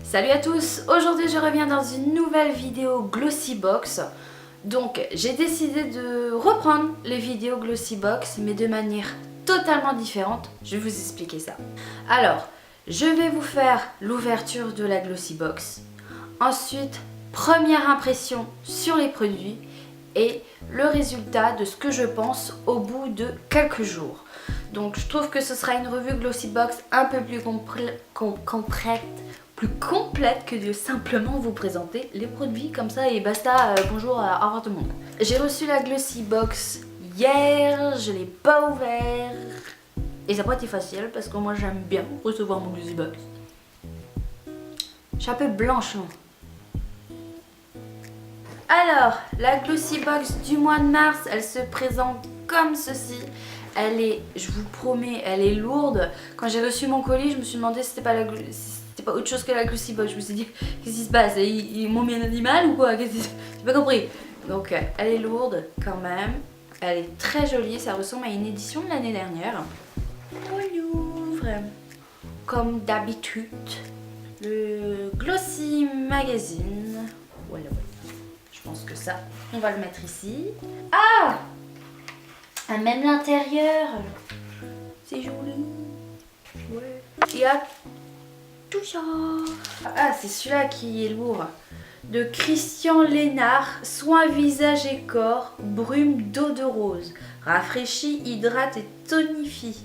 Salut à tous, aujourd'hui je reviens dans une nouvelle vidéo Glossybox. Donc j'ai décidé de reprendre les vidéos Glossybox mais de manière totalement différente. Je vais vous expliquer ça. Alors, je vais vous faire l'ouverture de la Glossybox. Ensuite, première impression sur les produits et le résultat de ce que je pense au bout de quelques jours. Donc je trouve que ce sera une revue Glossybox un peu plus complète que de simplement vous présenter les produits comme ça et basta, bonjour, au revoir tout le monde. J'ai reçu la Glossybox hier, je l'ai pas ouvert et ça n'a pas été facile parce que moi j'aime bien recevoir mon Glossybox. Je suis un peu blanche. Alors, la Glossybox du mois de mars, elle se présente comme ceci. Elle est, je vous promets, elle est lourde. Quand j'ai reçu mon colis, je me suis demandé si c'était pas autre chose que la Glossybox. Je me suis dit, qu'est-ce qui se passe? Ils m'ont mis un animal ou quoi? J'ai pas compris. Donc, elle est lourde quand même. Elle est très jolie. Ça ressemble à une édition de l'année dernière. On l'ouvre. Comme d'habitude. Le Glossy Magazine. Voilà. Je pense que ça, on va le mettre ici. Ah! Même l'intérieur. C'est joli. Ouais. Il y a tout ça. Ah, c'est celui-là qui est lourd. De Christian Lénard, soins visage et corps, brume d'eau de rose. Rafraîchit, hydrate et tonifie.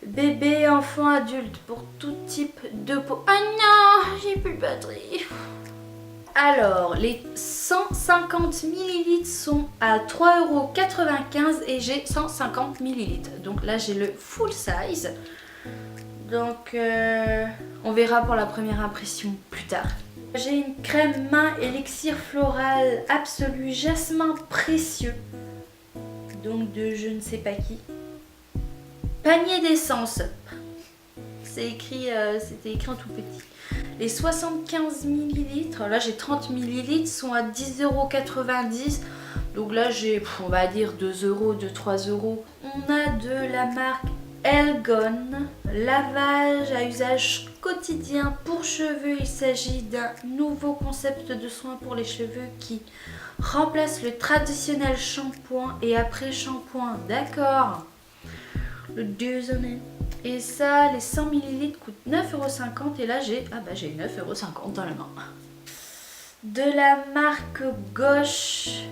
Bébé, enfant, adulte, pour tout type de peau. Ah non, j'ai plus de batterie. Alors, les 150 ml sont à 3,95 € et j'ai 150 ml. Donc là, j'ai le full size. Donc, on verra pour la première impression plus tard. J'ai une crème main élixir floral absolu jasmin précieux. Donc de je ne sais pas qui. Panier d'essence. C'est écrit, c'était écrit en tout petit. Les 75 ml, là j'ai 30 ml, sont à 10,90 €. Donc là j'ai, on va dire 2 €, 2-3 €. On a de la marque Elgon, lavage à usage quotidien pour cheveux. Il s'agit d'un nouveau concept de soin pour les cheveux qui remplace le traditionnel shampoing et après-shampoing. D'accord. Le désolé. Et ça, les 100 ml coûtent 9,50 € et là j'ai 9,50 € dans la main. De la marque Gauche,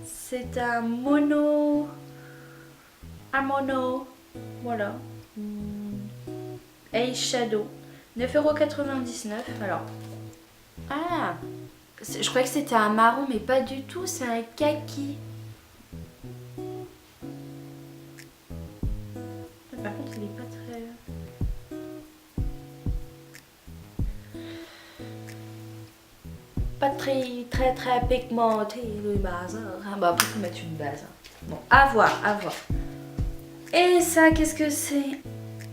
c'est un mono, voilà. Eyeshadow, 9,99 €. Alors, ah, je croyais que c'était un marron mais pas du tout, c'est un kaki. Par contre, il est pas très pigmenté le base. Ah bah après faut mettre une base. Bon, à voir. Et ça, qu'est-ce que c'est?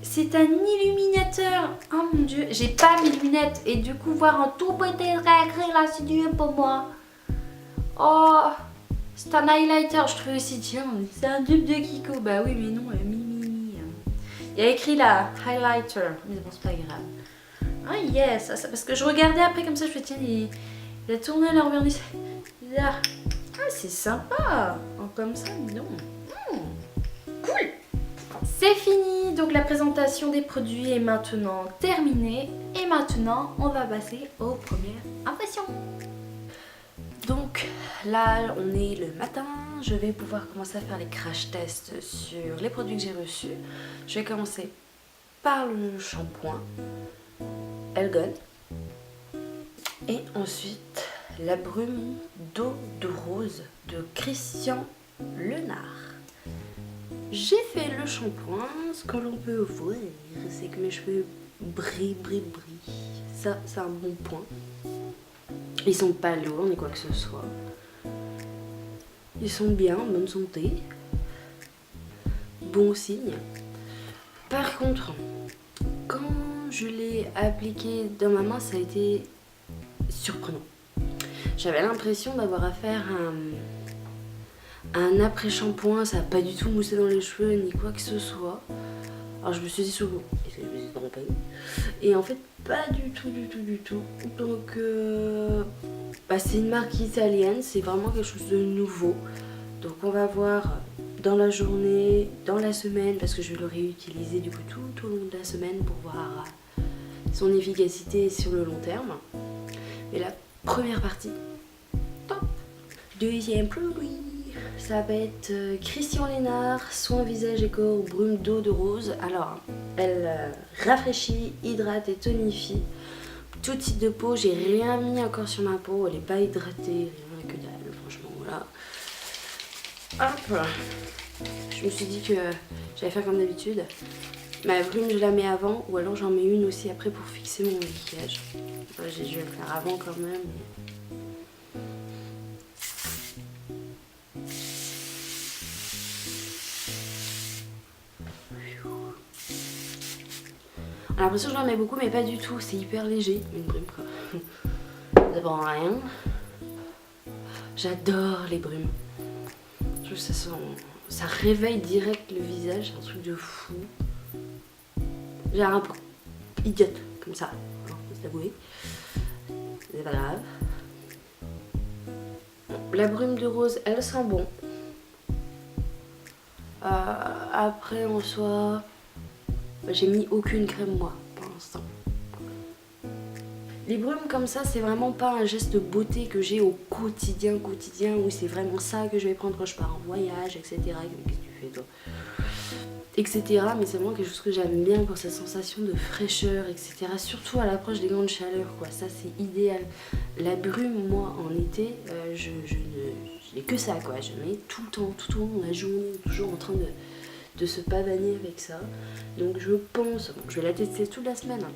C'est un illuminateur. Oh mon dieu, j'ai pas mes lunettes et du coup voir en tout petit écrit là, c'est dur pour moi. Oh, c'est un highlighter. Je trouve aussi, tiens, c'est un dupe de Kiko. Bah oui, mais non, il y a écrit là, highlighter, mais bon, c'est pas grave. Ah yes, ça, parce que je regardais après comme ça, je fais tiens, il a tourné leur vernis. Ah, c'est sympa. Oh, comme ça, dis donc. Cool. C'est fini, donc la présentation des produits est maintenant terminée. Et maintenant, on va passer aux premières impressions. Donc là, on est le matin. Je vais pouvoir commencer à faire les crash tests sur les produits que j'ai reçus. Je vais commencer par le shampoing Elgon. Et ensuite, la brume d'eau de rose de Christian Lénard. J'ai fait le shampoing. Ce que l'on peut voir, c'est que mes cheveux brillent. Ça, c'est un bon point. Ils sont pas lourds ni quoi que ce soit. Ils sont bien, en bonne santé. Bon signe. Par contre, quand je l'ai appliqué dans ma main, ça a été surprenant. J'avais l'impression d'avoir affaire à un après-shampoing. Ça n'a pas du tout moussé dans les cheveux ni quoi que ce soit. Alors je me suis dit, est-ce que je me suis trompée? Et en fait, pas du tout. Donc c'est une marque italienne, c'est vraiment quelque chose de nouveau. Donc on va voir dans la journée, dans la semaine, parce que je vais le réutiliser du coup tout au long de la semaine pour voir son efficacité sur le long terme. Mais la première partie, top. Deuxième produit, ça va être Christian Lénard, soin visage et corps, brume d'eau de rose. Alors, elle rafraîchit, hydrate et tonifie tout type de peau. J'ai rien mis encore sur ma peau, elle n'est pas hydratée, rien que dalle, franchement, voilà. Hop, je me suis dit que j'allais faire comme d'habitude. Ma brume, je la mets avant, ou alors j'en mets une aussi après pour fixer mon maquillage. J'ai dû le faire avant quand même. On a l'impression que j'en mets beaucoup, mais pas du tout. C'est hyper léger, une brume quoi. Ça prend rien. J'adore les brumes. Je trouve que ça réveille direct le visage, c'est un truc de fou. J'ai un peu idiote comme ça, hein, faut se l'avouer. C'est pas grave. La brume de rose, elle sent bon. Après, en soi, j'ai mis aucune crème moi pour l'instant. Les brumes comme ça, c'est vraiment pas un geste de beauté que j'ai au quotidien, où c'est vraiment ça que je vais prendre quand je pars en voyage, etc. Qu'est-ce que tu fais toi, etc. Mais c'est vraiment quelque chose que j'aime bien pour cette sensation de fraîcheur, etc. Surtout à l'approche des grandes chaleurs, quoi. Ça, c'est idéal. La brume, moi, en été, je n'ai que ça, quoi. Je mets tout le temps, tout au long de la journée, toujours en train de se pavaner avec ça. Donc je pense, bon, je vais la tester toute la semaine. Hein.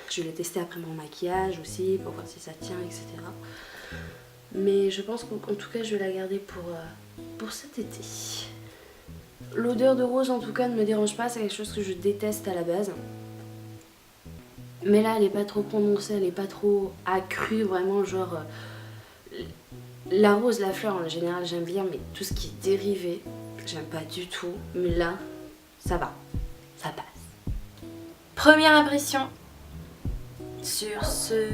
Je vais la tester après mon maquillage aussi, pour voir si ça tient, etc. Mais je pense qu'en tout cas, je vais la garder pour cet été. L'odeur de rose en tout cas ne me dérange pas, c'est quelque chose que je déteste à la base. Mais là elle est pas trop prononcée, elle est pas trop accrue, vraiment genre... la rose, la fleur en général j'aime bien, mais tout ce qui est dérivé, j'aime pas du tout. Mais là, ça va, ça passe. Première impression sur ce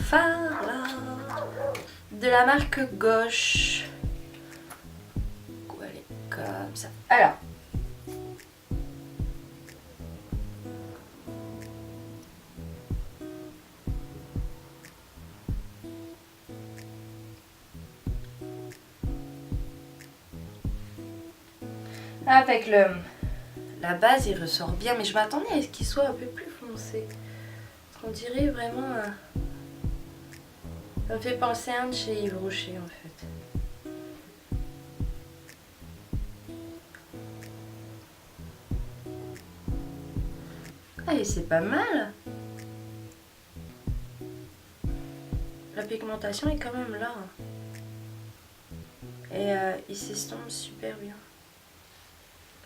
fard là, de la marque Gauche. Comme ça. Alors, avec la base, il ressort bien, mais je m'attendais à ce qu'il soit un peu plus foncé. On dirait vraiment... ça me fait penser à un de chez Yves Rocher en fait. Ah, et c'est pas mal. La pigmentation est quand même là. Et il s'estompe super bien.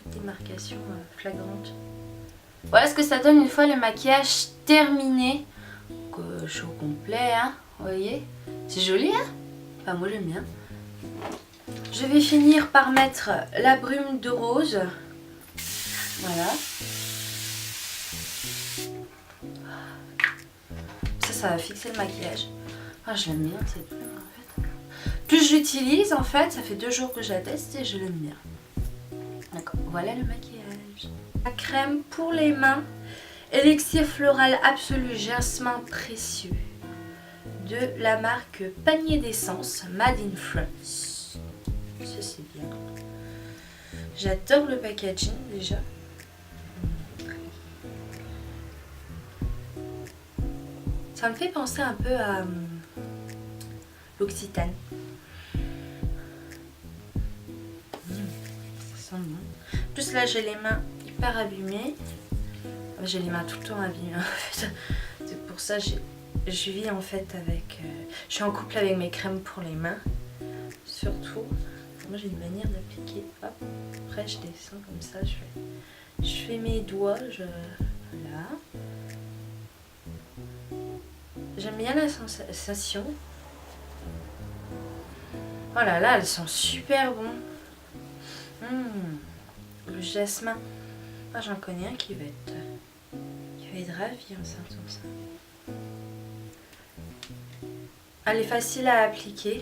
Démarcation flagrante. Voilà ce que ça donne une fois le maquillage terminé. Donc, chaud complet, hein, vous voyez. C'est joli, hein. Enfin, moi j'aime bien. Je vais finir par mettre la brume de rose. Voilà. Ça va fixer le maquillage. Ah, je l'aime bien cette brume en fait. Plus j'utilise en fait, ça fait 2 jours que je la teste et je l'aime bien. D'accord, voilà le maquillage. La crème pour les mains, Élixir floral absolu jasmin précieux de la marque Panier d'essence Made in France. Ça c'est bien. J'adore le packaging déjà. Ça me fait penser un peu à l'Occitane. Ça sent bon. En plus là j'ai les mains hyper abîmées. J'ai les mains tout le temps abîmées en fait. C'est pour ça que je vis en fait avec... je suis en couple avec mes crèmes pour les mains. Surtout. Moi j'ai une manière d'appliquer. Hop. Après je descends comme ça. Je fais mes doigts. Voilà. J'aime bien la sensation. Oh là là, elles sont super bons. Le jasmin. Ah, j'en connais un qui va être Elle est ravie enceinte comme ça. Elle est facile à appliquer.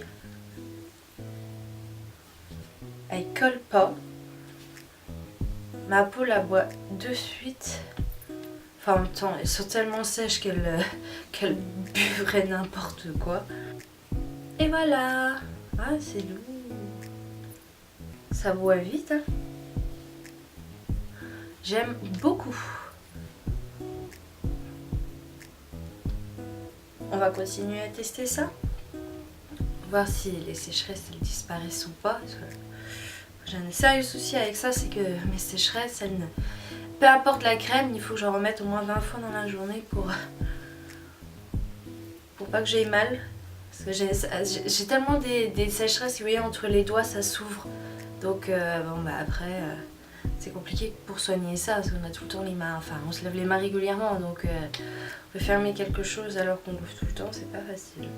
Elle colle pas. Ma peau la boit de suite. Enfin, en même temps, elles sont tellement sèches qu'elle buvrait n'importe quoi. Et voilà. Ah, c'est doux. Ça boit vite. Hein. J'aime beaucoup. On va continuer à tester ça. Voir si les sécheresses elles disparaissent ou pas. J'ai un sérieux souci avec ça, c'est que mes sécheresses, elles ne... Peu importe la crème, il faut que j'en remette au moins 20 fois dans la journée pour pas que j'aie mal. Parce que j'ai tellement des sécheresses, vous voyez, entre les doigts, ça s'ouvre. Donc bon bah après, c'est compliqué pour soigner ça, parce qu'on a tout le temps les mains, enfin on se lave les mains régulièrement, donc fermer quelque chose alors qu'on l'ouvre tout le temps, c'est pas facile.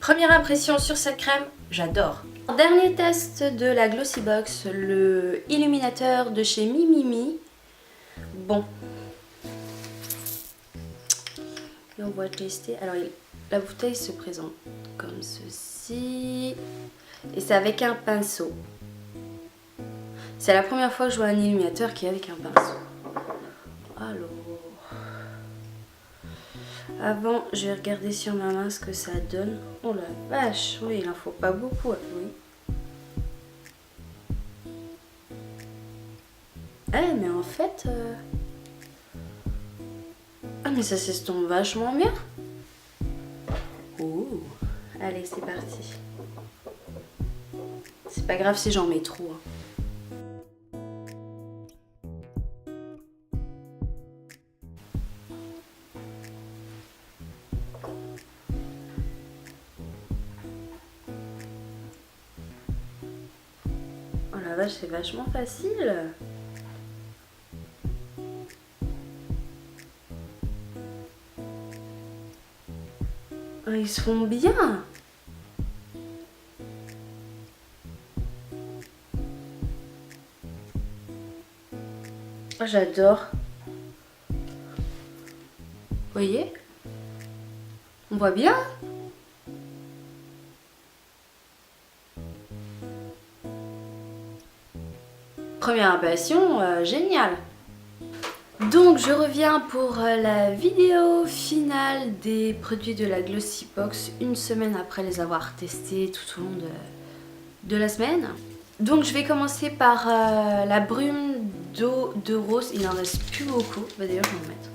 Première impression sur cette crème, j'adore. Dernier test de la Glossybox, le illuminateur de chez Mimimi. Bon. Et on va tester. Alors la bouteille se présente comme ceci. Et c'est avec un pinceau. C'est la première fois que je vois un illuminateur qui est avec un pinceau. Alors... Avant, je vais regarder sur ma main ce que ça donne. Oh la vache, oui, il en faut pas beaucoup, oui. Eh, mais en fait... Ah, mais ça s'estompe vachement bien. Oh, allez, c'est parti. C'est pas grave si j'en mets trop. Hein. Oh la vache, c'est vachement facile. Oh, ils se font bien. Oh, j'adore. Vous voyez? On voit bien? Première impression, génial. Donc je reviens pour la vidéo finale des produits de la Glossybox une semaine après les avoir testés tout au long de la semaine. Donc je vais commencer par la brume d'eau de rose, il n'en reste plus beaucoup, bah, d'ailleurs je vais en mettre.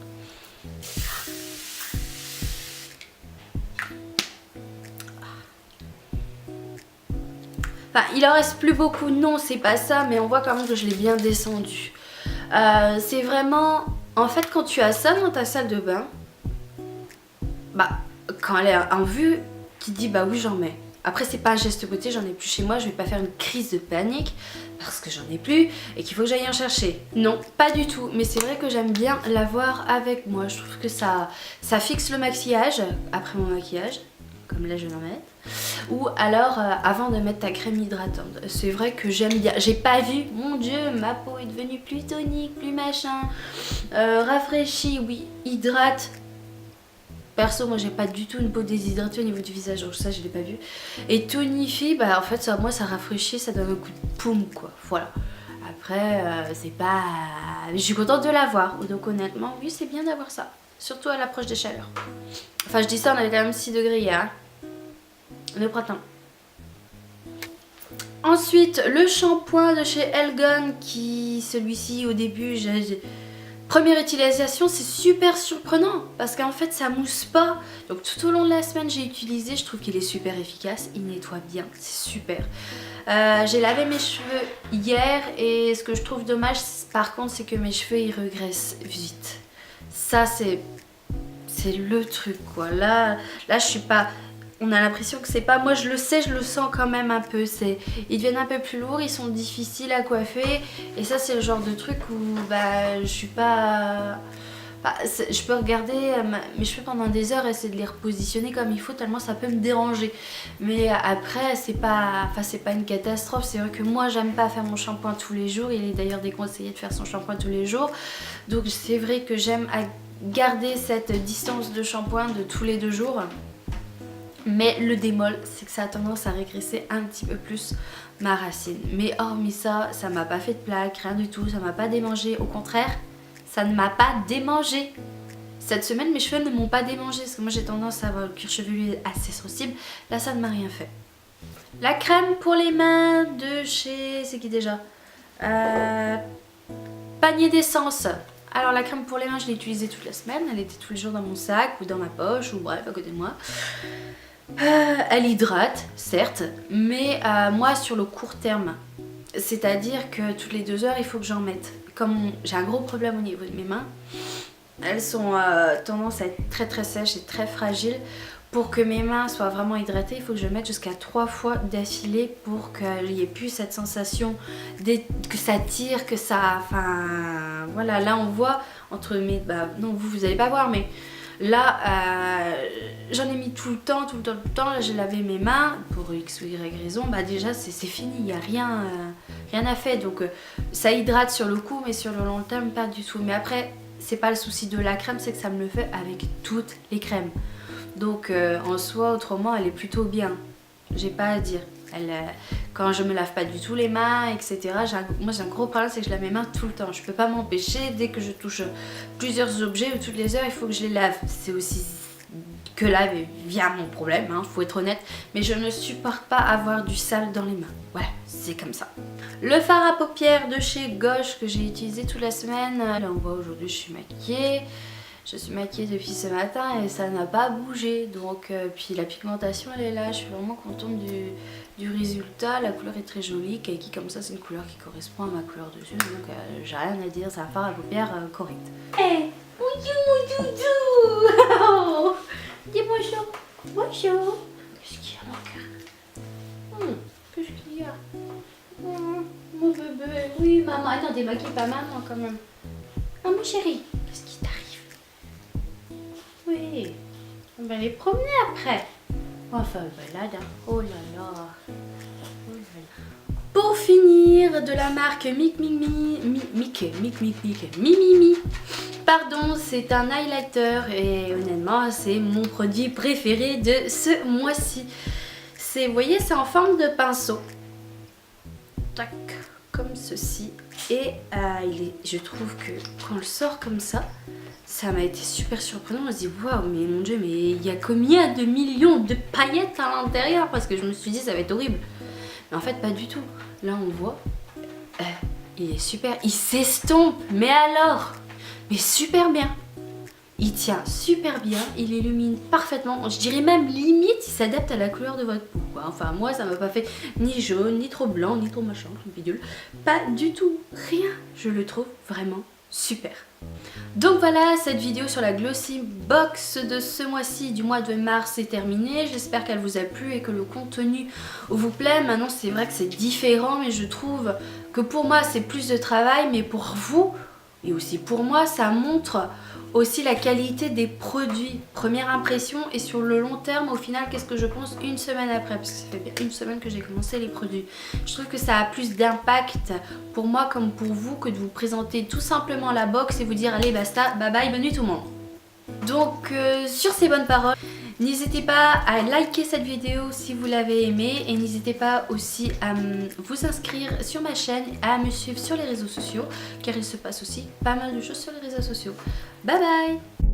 Enfin, il en reste plus beaucoup, non c'est pas ça, mais on voit quand même que je l'ai bien descendu. C'est vraiment... En fait, quand tu as ça dans ta salle de bain, bah, quand elle est en vue, tu te dis bah oui j'en mets. Après c'est pas un geste beauté, j'en ai plus chez moi, je vais pas faire une crise de panique parce que j'en ai plus et qu'il faut que j'aille en chercher. Non, pas du tout, mais c'est vrai que j'aime bien l'avoir avec moi. Je trouve que ça fixe le maquillage après mon maquillage, comme là je vais en mettre. Ou alors avant de mettre ta crème hydratante. C'est vrai que j'aime bien. J'ai pas vu, mon dieu, ma peau est devenue plus tonique, plus machin, rafraîchie, oui, hydrate. Perso, moi j'ai pas du tout une peau déshydratée au niveau du visage, donc ça je l'ai pas vu. Et tonifie, bah en fait ça, moi ça rafraîchit, ça donne un coup de poum quoi, voilà. Après c'est pas... Je suis contente de l'avoir, donc honnêtement oui c'est bien d'avoir ça. Surtout à l'approche des chaleurs. Enfin je dis ça, on avait quand même 6 degrés hier, hein. Le printemps. Ensuite le shampoing de chez Elgon, qui celui-ci au début première utilisation, c'est super surprenant parce qu'en fait ça mousse pas. Donc tout au long de la semaine j'ai utilisé, je trouve qu'il est super efficace, il nettoie bien, c'est super. J'ai lavé mes cheveux hier et ce que je trouve dommage par contre c'est que mes cheveux ils regraissent vite. Ça c'est le truc quoi. Là je suis pas... On a l'impression que c'est pas... Moi je le sais, je le sens quand même un peu. Ils deviennent un peu plus lourds, ils sont difficiles à coiffer. Et ça c'est le genre de truc où bah, je suis pas... Bah, je peux regarder mes cheveux pendant des heures et essayer de les repositionner comme il faut tellement ça peut me déranger. Mais après c'est pas une catastrophe. C'est vrai que moi j'aime pas faire mon shampoing tous les jours. Il est d'ailleurs déconseillé de faire son shampoing tous les jours. Donc c'est vrai que j'aime garder cette distance de shampoing de tous les 2 jours. Mais le démol, c'est que ça a tendance à régresser un petit peu plus ma racine. Mais hormis ça, ça m'a pas fait de plaque, rien du tout, ça m'a pas démangé. Au contraire, ça ne m'a pas démangé. Cette semaine, mes cheveux ne m'ont pas démangé parce que moi j'ai tendance à avoir le cuir chevelu assez sensible. Là, ça ne m'a rien fait. La crème pour les mains de chez... c'est qui déjà Panier d'essence. Alors la crème pour les mains, je l'ai utilisée toute la semaine. Elle était tous les jours dans mon sac ou dans ma poche ou bref, à côté de moi. Elle hydrate, certes, mais moi sur le court terme, c'est-à-dire que toutes les 2 heures il faut que j'en mette. Comme j'ai un gros problème au niveau de mes mains, elles sont tendance à être très sèches et très fragiles. Pour que mes mains soient vraiment hydratées, il faut que je mette jusqu'à 3 fois d'affilée pour qu'il n'y ait plus cette sensation que ça tire, que ça... Enfin voilà, là on voit entre mes... Bah, non, vous allez pas voir, mais... Là, j'en ai mis tout le temps. Là, j'ai lavé mes mains pour X ou Y raison. Bah déjà, c'est fini, il n'y a rien à faire. Donc, ça hydrate sur le coup, mais sur le long terme, pas du tout. Mais après, c'est pas le souci de la crème, c'est que ça me le fait avec toutes les crèmes. Donc, en soi, autrement, elle est plutôt bien. J'ai pas à dire. Quand je me lave pas du tout les mains, etc. Moi j'ai un gros problème, c'est que je lave mes mains tout le temps. Je peux pas m'empêcher, dès que je touche plusieurs objets ou toutes les heures, il faut que je les lave. C'est aussi que là vient mon problème, hein, faut être honnête. Mais je ne supporte pas avoir du sale dans les mains. Voilà, c'est comme ça. Le fard à paupières de chez Gauche que j'ai utilisé toute la semaine. Là on voit aujourd'hui je suis maquillée. Je suis maquillée depuis ce matin et ça n'a pas bougé. Donc, puis la pigmentation elle est là. Je suis vraiment contente du résultat. La couleur est très jolie. Kaiki comme ça c'est une couleur qui correspond à ma couleur de yeux. Donc j'ai rien à dire. C'est un fard à paupières correct. Hey, bonjour, doudou. Dis bonjour. Bonjour. Qu'est-ce qu'il y a mon cœur? Qu'est-ce qu'il y a? Mon bébé. Oui maman. Attends, démaquille pas maman quand même. Ah mon chéri. Qu'est-ce qui t'arrive? Oui, on va les promener après. Enfin, balade. Oh là là. Oh là là. Pour finir, de la marque Mimimi. Pardon, c'est un highlighter et honnêtement, c'est mon produit préféré de ce mois-ci. Vous voyez, c'est en forme de pinceau. Tac, comme ceci. Et je trouve que quand on le sort comme ça m'a été super surprenant. On se dit waouh, mais mon dieu, mais il y a combien de millions de paillettes à l'intérieur? Parce que je me suis dit ça va être horrible. Mais en fait pas du tout. Là on voit, il est super, il s'estompe. Mais alors, mais super bien. Il tient super bien, il illumine parfaitement. Je dirais même limite, il s'adapte à la couleur de votre peau, quoi. Enfin moi ça m'a pas fait ni jaune, ni trop blanc, ni trop machin, une bidule. Pas du tout, rien. Je le trouve vraiment super. Donc voilà, cette vidéo sur la Glossy Box de ce mois-ci, du mois de mars, est terminée. J'espère qu'elle vous a plu et que le contenu vous plaît. Maintenant c'est vrai que c'est différent, mais je trouve que pour moi c'est plus de travail, mais pour vous et aussi pour moi ça montre aussi la qualité des produits. Première impression, et sur le long terme au final qu'est-ce que je pense une semaine après, parce que ça fait bien une semaine que j'ai commencé les produits. Je trouve que ça a plus d'impact pour moi comme pour vous que de vous présenter tout simplement la box et vous dire allez basta, bye bye, bonne nuit tout le monde. Donc sur ces bonnes paroles, n'hésitez pas à liker cette vidéo si vous l'avez aimée et n'hésitez pas aussi à vous inscrire sur ma chaîne, à me suivre sur les réseaux sociaux car il se passe aussi pas mal de choses sur les réseaux sociaux. Bye bye.